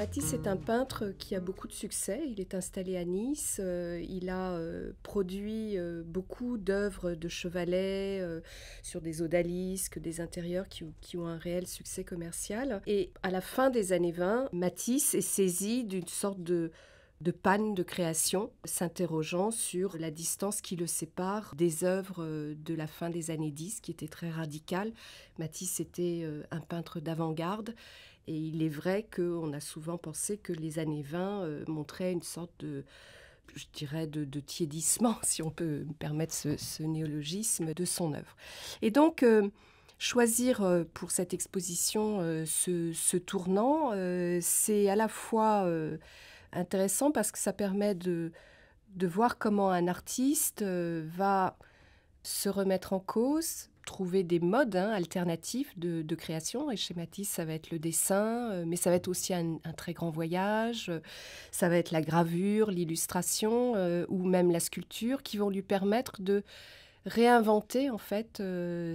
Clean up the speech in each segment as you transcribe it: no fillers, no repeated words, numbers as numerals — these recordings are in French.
Matisse est un peintre qui a beaucoup de succès. Il est installé à Nice. Il a produit beaucoup d'œuvres de chevalet sur des odalisques, des intérieurs qui ont un réel succès commercial. Et à la fin des années 20, Matisse est saisi d'une sorte de panne de création, s'interrogeant sur la distance qui le sépare des œuvres de la fin des années 10, qui était très radicale. Matisse était un peintre d'avant-garde, et il est vrai qu'on a souvent pensé que les années 20 montraient une sorte je dirais, de tiédissement, si on peut me permettre ce néologisme, de son œuvre. Et donc, choisir pour cette exposition ce tournant, c'est à la fois intéressant parce que ça permet de voir comment un artiste va se remettre en cause, trouver des modes alternatifs de création. Et chez Matisse, ça va être le dessin, mais ça va être aussi un très grand voyage, ça va être la gravure, l'illustration ou même la sculpture qui vont lui permettre de réinventer en fait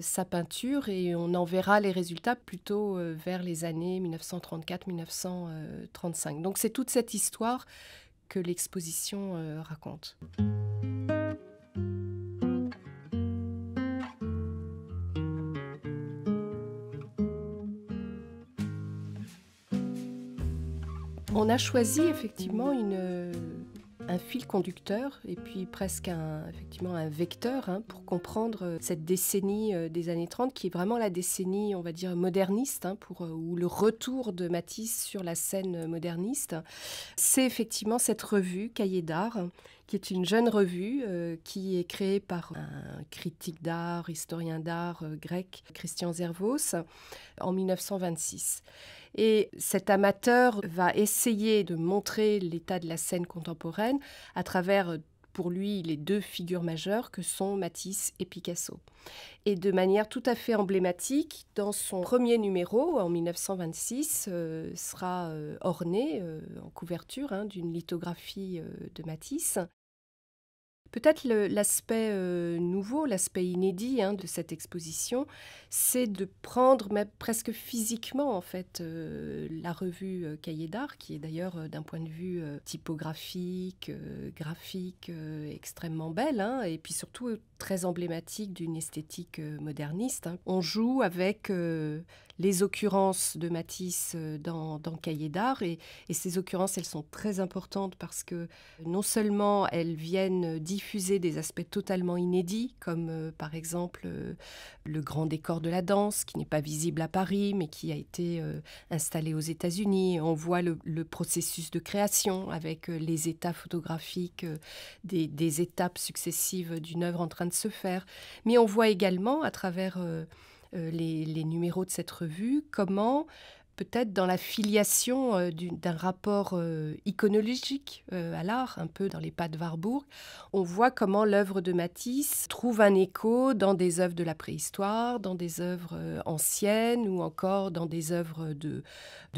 sa peinture, et on en verra les résultats plutôt vers les années 1934-1935. Donc c'est toute cette histoire que l'exposition raconte. On a choisi effectivement un fil conducteur et puis presque effectivement un vecteur pour comprendre cette décennie des années 30 qui est vraiment la décennie, on va dire, moderniste, ou le retour de Matisse sur la scène moderniste. C'est effectivement cette revue Cahiers d'art, qui est une jeune revue qui est créée par un critique d'art, historien d'art grec, Christian Zervos, en 1926. Et cet amateur va essayer de montrer l'état de la scène contemporaine à travers, pour lui, les deux figures majeures que sont Matisse et Picasso. Et de manière tout à fait emblématique, dans son premier numéro, en 1926, sera orné en couverture d'une lithographie de Matisse. Peut-être l'aspect nouveau, l'aspect inédit de cette exposition, c'est de prendre même presque physiquement en fait la revue Cahiers d'art, qui est d'ailleurs d'un point de vue typographique, graphique, extrêmement belle, et puis surtout très emblématique d'une esthétique moderniste. On joue avec les occurrences de Matisse dans Cahiers d'art, et ces occurrences, elles sont très importantes parce que non seulement elles viennent diffuser des aspects totalement inédits, comme par exemple le grand décor de la danse, qui n'est pas visible à Paris, mais qui a été installé aux États-Unis. On voit le processus de création avec les états photographiques, des étapes successives d'une œuvre en train de se faire. Mais on voit également, à travers les numéros de cette revue, comment peut-être dans la filiation d'un rapport iconologique à l'art, un peu dans les pas de Warburg, on voit comment l'œuvre de Matisse trouve un écho dans des œuvres de la préhistoire, dans des œuvres anciennes ou encore dans des œuvres de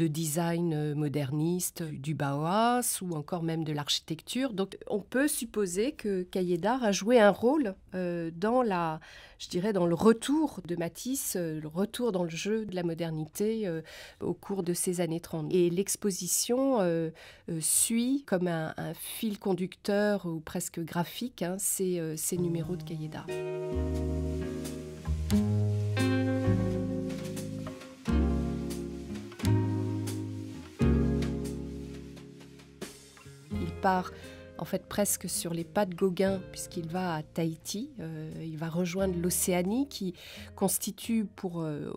design moderniste, du Bauhaus ou encore même de l'architecture. Donc on peut supposer que Cahiers d'art a joué un rôle dans le retour de Matisse, le retour dans le jeu de la modernité au cours de ces années 30. Et l'exposition suit comme un fil conducteur ou presque graphique ces numéros de Cahiers d'art. Il part en fait presque sur les pas de Gauguin, puisqu'il va à Tahiti. Il va rejoindre l'Océanie, qui constitue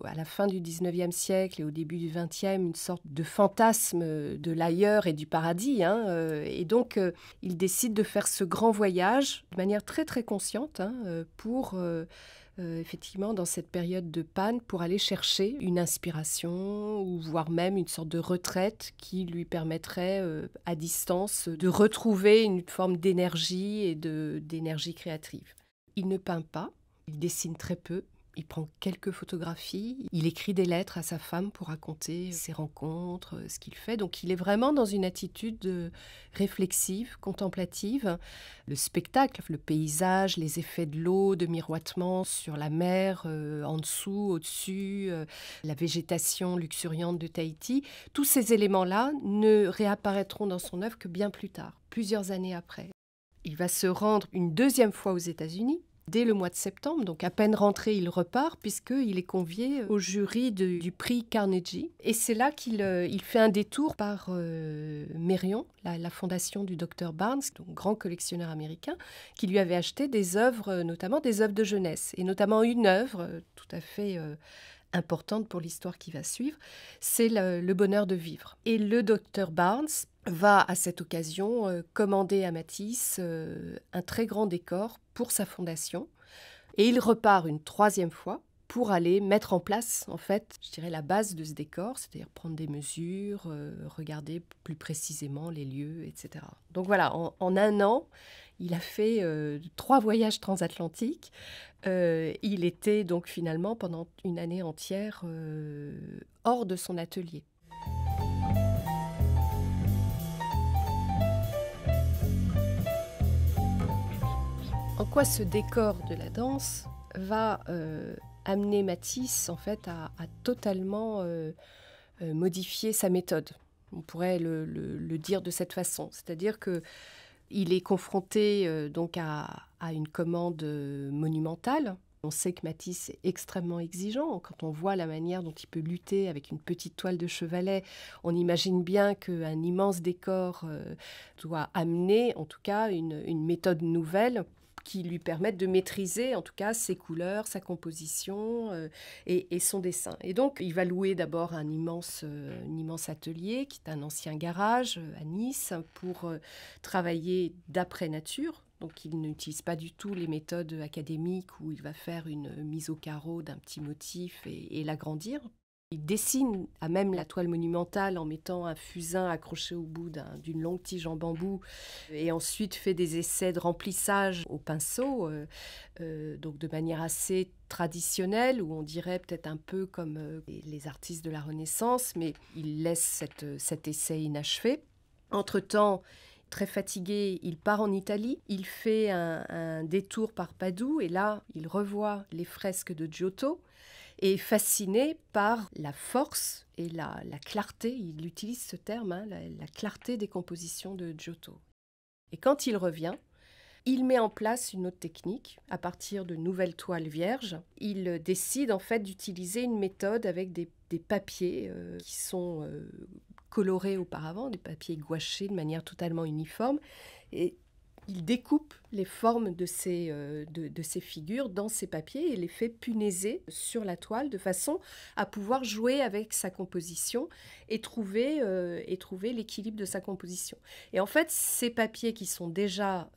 à la fin du 19e siècle et au début du 20e, une sorte de fantasme de l'ailleurs et du paradis. Et donc, il décide de faire ce grand voyage de manière très très consciente pour effectivement, dans cette période de panne, pour aller chercher une inspiration ou voire même une sorte de retraite qui lui permettrait, à distance, de retrouver une forme d'énergie et d'énergie créative. Il ne peint pas, il dessine très peu. Il prend quelques photographies, il écrit des lettres à sa femme pour raconter ses rencontres, ce qu'il fait. Donc il est vraiment dans une attitude réflexive, contemplative. Le spectacle, le paysage, les effets de l'eau, de miroitement sur la mer, en dessous, au-dessus, la végétation luxuriante de Tahiti, tous ces éléments-là ne réapparaîtront dans son œuvre que bien plus tard, plusieurs années après. Il va se rendre une deuxième fois aux États-Unis, dès le mois de septembre, donc à peine rentré, il repart puisqu'il est convié au jury du prix Carnegie. Et c'est là qu'il fait un détour par Merion, la fondation du Dr Barnes, donc grand collectionneur américain, qui lui avait acheté des œuvres, notamment des œuvres de jeunesse, et notamment une œuvre tout à fait importante pour l'histoire qui va suivre, c'est le bonheur de vivre. Et le Dr Barnes va à cette occasion commander à Matisse un très grand décor pour sa fondation. Et il repart une troisième fois pour aller mettre en place, en fait, je dirais la base de ce décor, c'est-à-dire prendre des mesures, regarder plus précisément les lieux, etc. Donc voilà, en un an, il a fait 3 voyages transatlantiques. Il était donc finalement pendant une année entière hors de son atelier. En quoi ce décor de la danse va amener Matisse en fait à totalement modifier sa méthode. On pourrait le dire de cette façon, c'est-à-dire que il est confronté donc à une commande monumentale. On sait que Matisse est extrêmement exigeant. Quand on voit la manière dont il peut lutter avec une petite toile de chevalet, on imagine bien qu'un immense décor doit amener, en tout cas, une méthode nouvelle qui lui permettent de maîtriser en tout cas ses couleurs, sa composition et son dessin. Et donc il va louer d'abord un immense atelier qui est un ancien garage à Nice pour travailler d'après nature. Donc il n'utilise pas du tout les méthodes académiques où il va faire une mise au carreau d'un petit motif et l'agrandir. Il dessine à même la toile monumentale en mettant un fusain accroché au bout d'une longue tige en bambou et ensuite fait des essais de remplissage au pinceau, donc de manière assez traditionnelle, où on dirait peut-être un peu comme les artistes de la Renaissance, mais il laisse cet essai inachevé. Entre-temps, très fatigué, il part en Italie, il fait un détour par Padoue et là, il revoit les fresques de Giotto. Et fasciné par la force et la clarté, il utilise ce terme, hein, la clarté des compositions de Giotto. Et quand il revient, il met en place une autre technique à partir de nouvelles toiles vierges. Il décide en fait d'utiliser une méthode avec des papiers qui sont colorés auparavant, des papiers gouachés de manière totalement uniforme. Et il découpe les formes de ces figures dans ces papiers et les fait punaiser sur la toile de façon à pouvoir jouer avec sa composition et trouver l'équilibre de sa composition. Et en fait, ces papiers qui sont déjà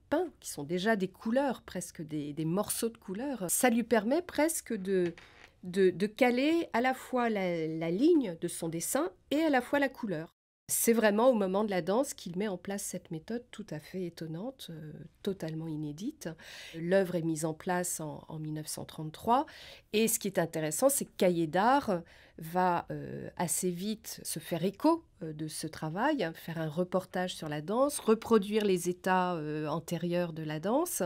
peints, qui sont déjà des couleurs, presque des morceaux de couleurs, ça lui permet presque de caler à la fois la ligne de son dessin et à la fois la couleur. C'est vraiment au moment de la danse qu'il met en place cette méthode tout à fait étonnante, totalement inédite. L'œuvre est mise en place en 1933 et ce qui est intéressant, c'est que Cahiers d'Art va assez vite se faire écho de ce travail, faire un reportage sur la danse, reproduire les états antérieurs de la danse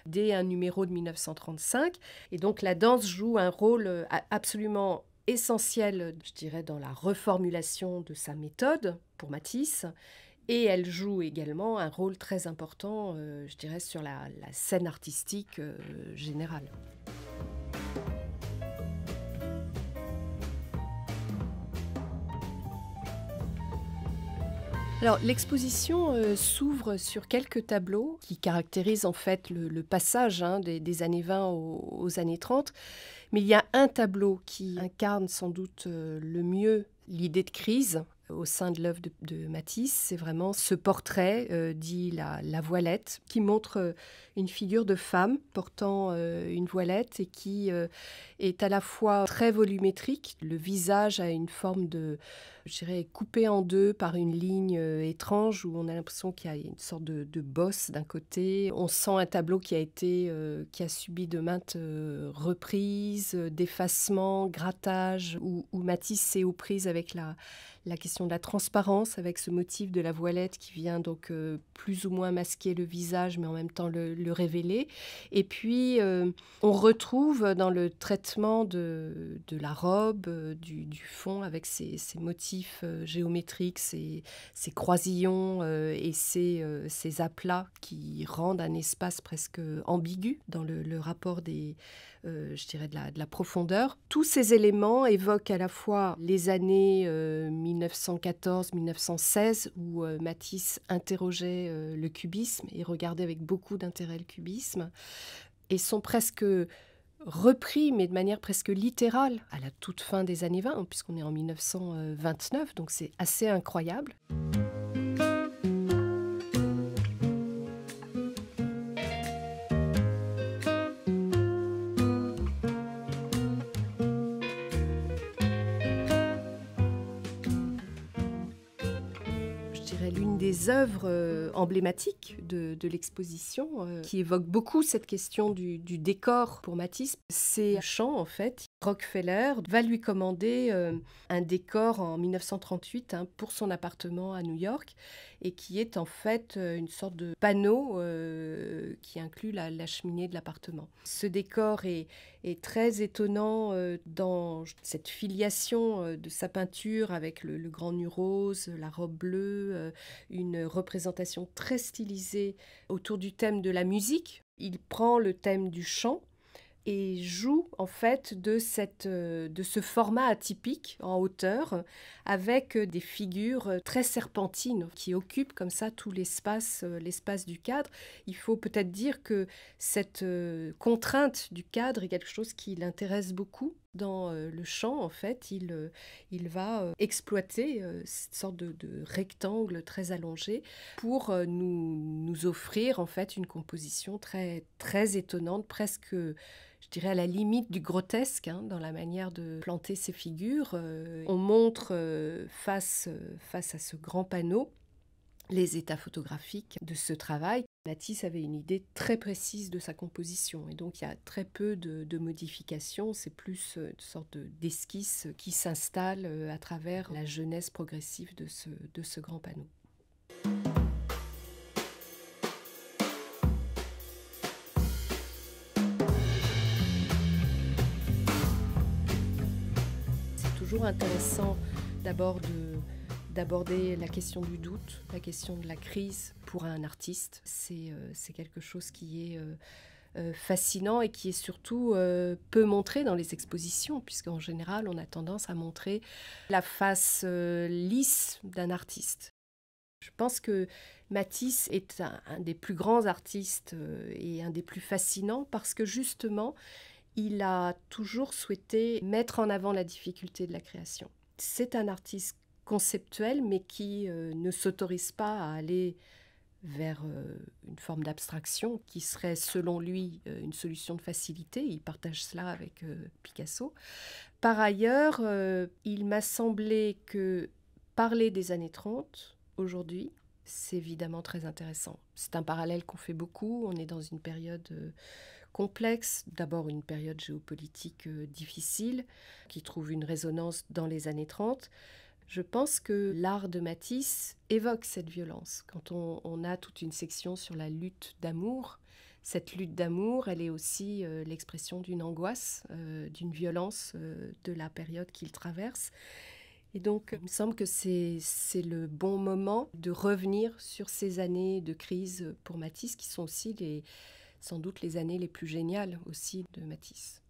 dès un numéro de 1935. Et donc la danse joue un rôle absolument essentielle, je dirais, dans la reformulation de sa méthode pour Matisse. Et elle joue également un rôle très important, je dirais, sur la scène artistique générale. Alors, l'exposition s'ouvre sur quelques tableaux qui caractérisent en fait le passage des années 20 aux années 30. Mais il y a un tableau qui incarne sans doute le mieux l'idée de crise au sein de l'œuvre de Matisse, c'est vraiment ce portrait, dit la voilette, qui montre une figure de femme portant une voilette et qui est à la fois très volumétrique. Le visage a une forme de, je dirais, coupé en deux par une ligne étrange où on a l'impression qu'il y a une sorte de bosse d'un côté. On sent un tableau qui a subi de maintes reprises, d'effacements, grattages, où Matisse s'est aux prises avec la question de la transparence, avec ce motif de la voilette qui vient donc plus ou moins masquer le visage, mais en même temps le révéler. Et puis, on retrouve dans le traitement de la robe, du fond, avec ces motifs géométriques, ces croisillons et ces aplats qui rendent un espace presque ambigu dans le rapport je dirais de la profondeur. Tous ces éléments évoquent à la fois les années 1914-1916 où Matisse interrogeait le cubisme et regardait avec beaucoup d'intérêt le cubisme et sont presque repris, mais de manière presque littérale, à la toute fin des années 20, puisqu'on est en 1929, donc c'est assez incroyable. L'une des œuvres emblématiques de l'exposition, qui évoque beaucoup cette question du décor pour Matisse, c'est Champ, en fait. Rockefeller va lui commander un décor en 1938 pour son appartement à New York et qui est en fait une sorte de panneau qui inclut la cheminée de l'appartement. Ce décor est très étonnant dans cette filiation de sa peinture avec le grand nu rose, la robe bleue, une représentation très stylisée autour du thème de la musique. Il prend le thème du chant et joue en fait de ce format atypique en hauteur avec des figures très serpentines qui occupent comme ça tout l'espace du cadre. Il faut peut-être dire que cette contrainte du cadre est quelque chose qui l'intéresse beaucoup. Dans le chant, en fait, il va exploiter cette sorte de rectangle très allongé pour nous offrir en fait une composition très, très étonnante, presque, je dirais, à la limite du grotesque dans la manière de planter ces figures. On montre face à ce grand panneau les états photographiques de ce travail. Matisse avait une idée très précise de sa composition et donc il y a très peu de modifications, c'est plus une sorte d'esquisse qui s'installe à travers la jeunesse progressive de ce grand panneau. C'est toujours intéressant d'abord d'aborder la question du doute, la question de la crise pour un artiste. C'est quelque chose qui est fascinant et qui est surtout peu montré dans les expositions, puisqu'en général, on a tendance à montrer la face lisse d'un artiste. Je pense que Matisse est un des plus grands artistes et un des plus fascinants parce que justement, il a toujours souhaité mettre en avant la difficulté de la création. C'est un artiste conceptuel, mais qui ne s'autorise pas à aller vers une forme d'abstraction qui serait, selon lui, une solution de facilité. Il partage cela avec Picasso. Par ailleurs, il m'a semblé que parler des années 30, aujourd'hui, c'est évidemment très intéressant. C'est un parallèle qu'on fait beaucoup. On est dans une période complexe, d'abord une période géopolitique difficile, qui trouve une résonance dans les années 30. Je pense que l'art de Matisse évoque cette violence. Quand on a toute une section sur la lutte d'amour, cette lutte d'amour, elle est aussi l'expression d'une angoisse, d'une violence de la période qu'il traverse. Et donc, il me semble que c'est le bon moment de revenir sur ces années de crise pour Matisse, qui sont aussi sans doute les années les plus géniales aussi de Matisse.